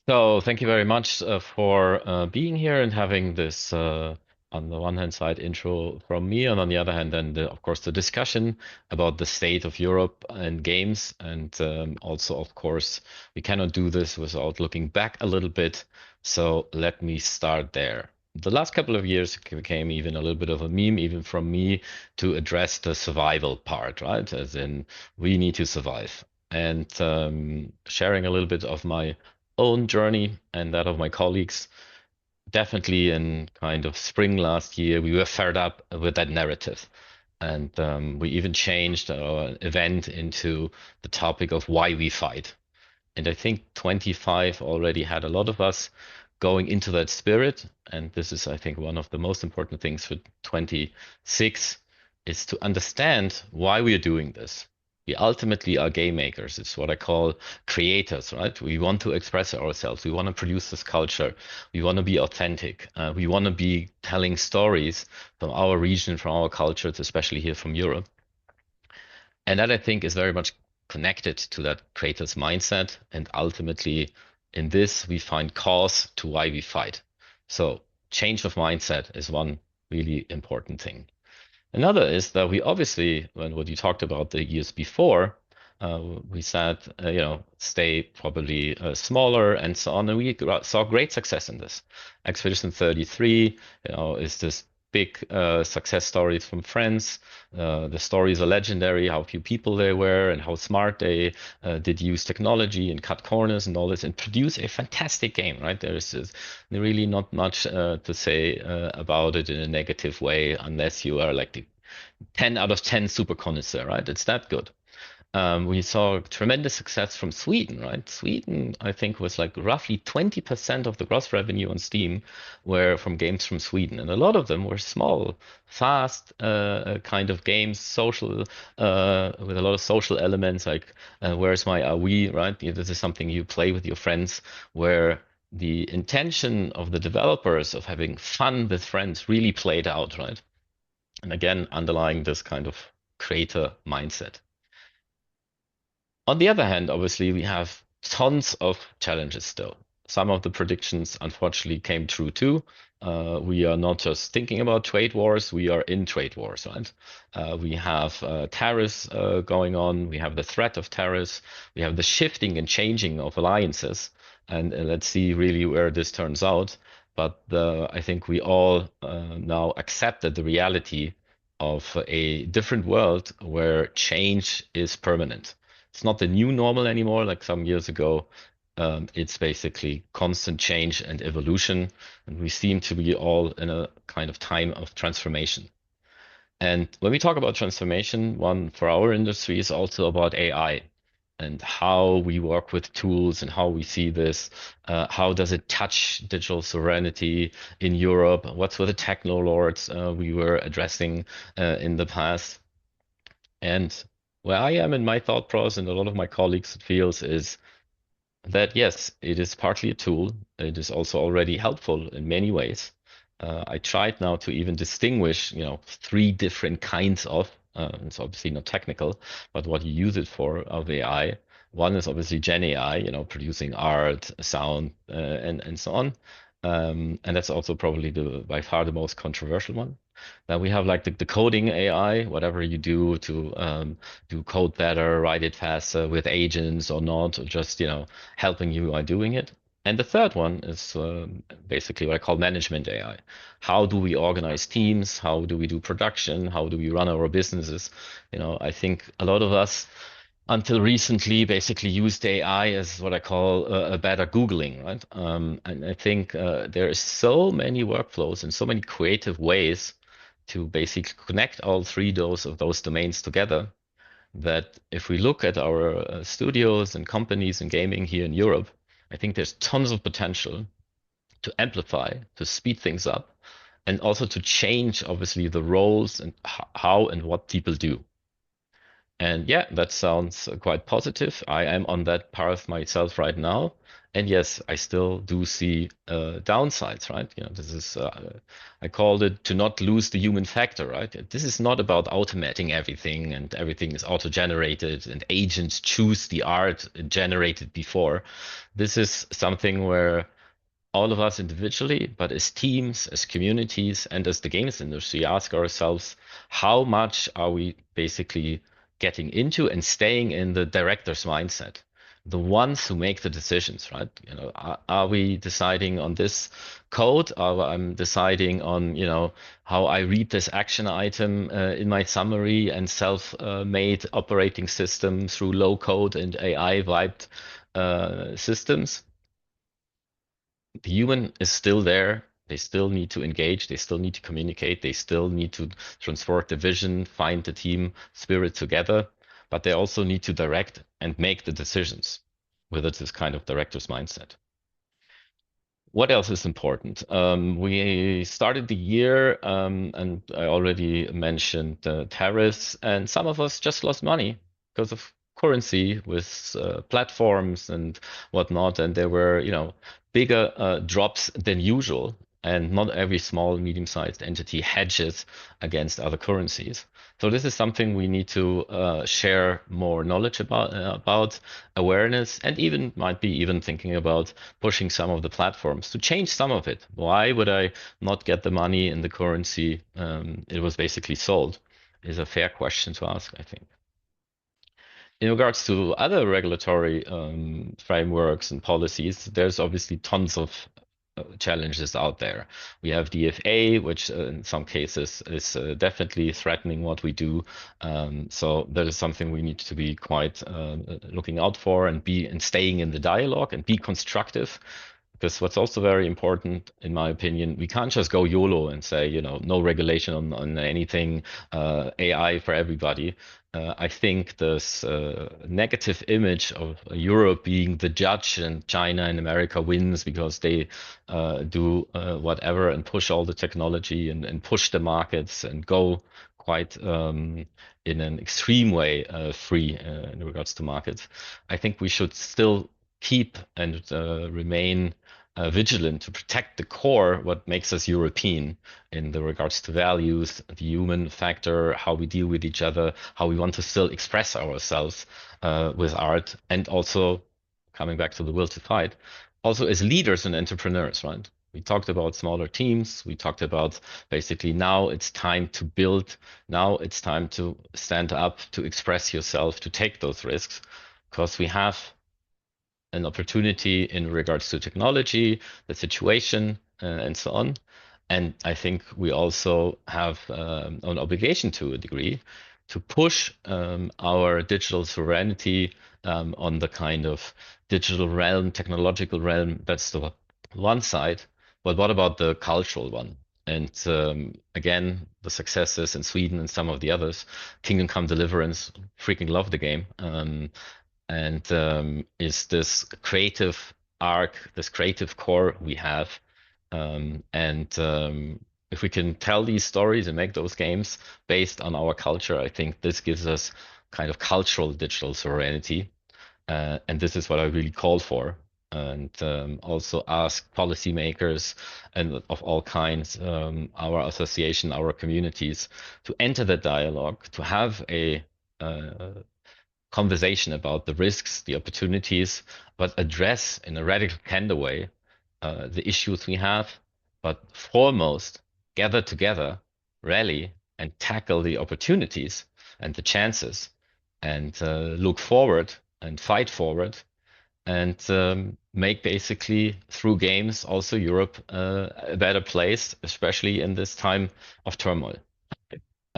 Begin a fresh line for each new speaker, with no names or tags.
So thank you very much for being here and having this, on the one hand side, intro from me, and on the other hand, then of course the discussion about the state of Europe and games, and also, of course, we cannot do this without looking back a little bit. So let me start there. The last couple of years became even a little bit of a meme, even from me, to address the survival part, right? As in, we need to survive. And sharing a little bit of my own journey and that of my colleagues. Definitely in kind of spring last year, we were fed up with that narrative. And we even changed our event into the topic of why we fight. And I think 25 already had a lot of us going into that spirit. And this is, I think, one of the most important things for 26 is to understand why we are doing this. We ultimately are game makers. It's what I call creators, right? We want to express ourselves. We want to produce this culture. We want to be authentic. We want to be telling stories from our region, from our cultures, especially here from Europe. And that I think is very much connected to that creator's mindset. And ultimately, in this, we find cause to why we fight. So, change of mindset is one really important thing. Another is that we obviously, when what you talked about the years before, we said, stay probably smaller and so on, and we saw great success in this. Expedition 33, is this big success stories from France. The stories are legendary, how few people they were and how smart they did use technology and cut corners and all this and produce a fantastic game, right? There is really not much to say about it in a negative way unless you are like the 10 out of 10 super connoisseur, right? It's that good. We saw tremendous success from Sweden, right? Sweden, I think, was like roughly 20% of the gross revenue on Steam were from games from Sweden. And a lot of them were small, fast kind of games, social, with a lot of social elements, like Where's My Are We, right? This is something you play with your friends, where the intention of the developers of having fun with friends really played out, right? And again, underlying this kind of creator mindset. On the other hand, obviously, we have tons of challenges still. Some of the predictions, unfortunately, came true too. We are not just thinking about trade wars, we are in trade wars, right? We have tariffs going on, we have the threat of tariffs, we have the shifting and changing of alliances, and let's see really where this turns out. But I think we all now accepted the reality of a different world where change is permanent. It's not the new normal anymore, like some years ago. It's basically constant change and evolution, and we seem to be all in a kind of time of transformation. And when we talk about transformation, one for our industry is also about AI and how we work with tools and how we see this. How does it touch digital sovereignty in Europe? What's with the techno lords we were addressing in the past? And where I am in my thought process, and a lot of my colleagues feels, is that yes, it is partly a tool. It is also already helpful in many ways. I tried now to even distinguish, three different kinds of. It's obviously not technical, but what you use it for of AI. One is obviously Gen AI, producing art, sound, and so on. And that's also probably the by far the most controversial one. Then we have like the coding AI, whatever you do to do code better, write it faster with agents or not, or just helping you by doing it. And the third one is basically what I call management AI. How do we organize teams? How do we do production? How do we run our businesses? I think a lot of us until recently basically used AI as what I call a better Googling, right? And I think there is so many workflows and so many creative ways to basically connect all three of those domains together that if we look at our studios and companies and gaming here in Europe, I think there's tons of potential to amplify, to speed things up, and also to change, obviously, the roles and how and what people do. And yeah, that sounds quite positive. I am on that path myself right now. And yes, I still do see downsides, right? This is, I called it to not lose the human factor, right? This is not about automating everything and everything is auto-generated and agents choose the art generated before. This is something where all of us individually, but as teams, as communities, and as the games industry, ask ourselves, how much are we basically getting into and staying in the director's mindset? The ones who make the decisions, right? Are we deciding on this code? Or I'm deciding on, how I read this action item in my summary and self-made operating system through low code and AI vibed systems? The human is still there. They still need to engage. They still need to communicate. They still need to transport the vision, find the team spirit together. But they also need to direct and make the decisions with this kind of director's mindset. What else is important? We started the year, and I already mentioned tariffs, and some of us just lost money because of currency with platforms and whatnot, and there were, bigger drops than usual. And not every small, medium-sized entity hedges against other currencies. So this is something we need to share more knowledge about awareness, and even might be even thinking about pushing some of the platforms to change some of it. Why would I not get the money in the currency it was basically sold? Is a fair question to ask, I think. In regards to other regulatory frameworks and policies, there's obviously tons of challenges out there. We have DFA, which in some cases is definitely threatening what we do. So that is something we need to be quite looking out for and staying in the dialogue and be constructive. Because what's also very important, in my opinion, we can't just go YOLO and say, no regulation on anything, AI for everybody. I think this negative image of Europe being the judge and China and America wins because they do whatever and push all the technology and push the markets and go quite in an extreme way free in regards to markets. I think we should still keep and remain vigilant to protect the core, what makes us European in the regards to values, the human factor, how we deal with each other, how we want to still express ourselves with art, and also coming back to the will to fight, also as leaders and entrepreneurs, right? We talked about smaller teams. We talked about basically now it's time to build. Now it's time to stand up, to express yourself, to take those risks, because we have an opportunity in regards to technology, the situation, and so on. And I think we also have an obligation to a degree to push our digital sovereignty on the kind of digital realm, technological realm. That's the one side. But what about the cultural one? And again, the successes in Sweden and some of the others, Kingdom Come Deliverance, freaking love the game. And is this creative arc, this creative core we have. And if we can tell these stories and make those games based on our culture, I think this gives us kind of cultural digital sovereignty. And this is what I really call for. And also ask policymakers and of all kinds, our association, our communities, to enter the dialogue, to have a conversation about the risks, the opportunities, but address in a radical candor way the issues we have, but foremost gather together, rally, and tackle the opportunities and the chances, and look forward and fight forward, and make basically through games also Europe a better place, especially in this time of turmoil.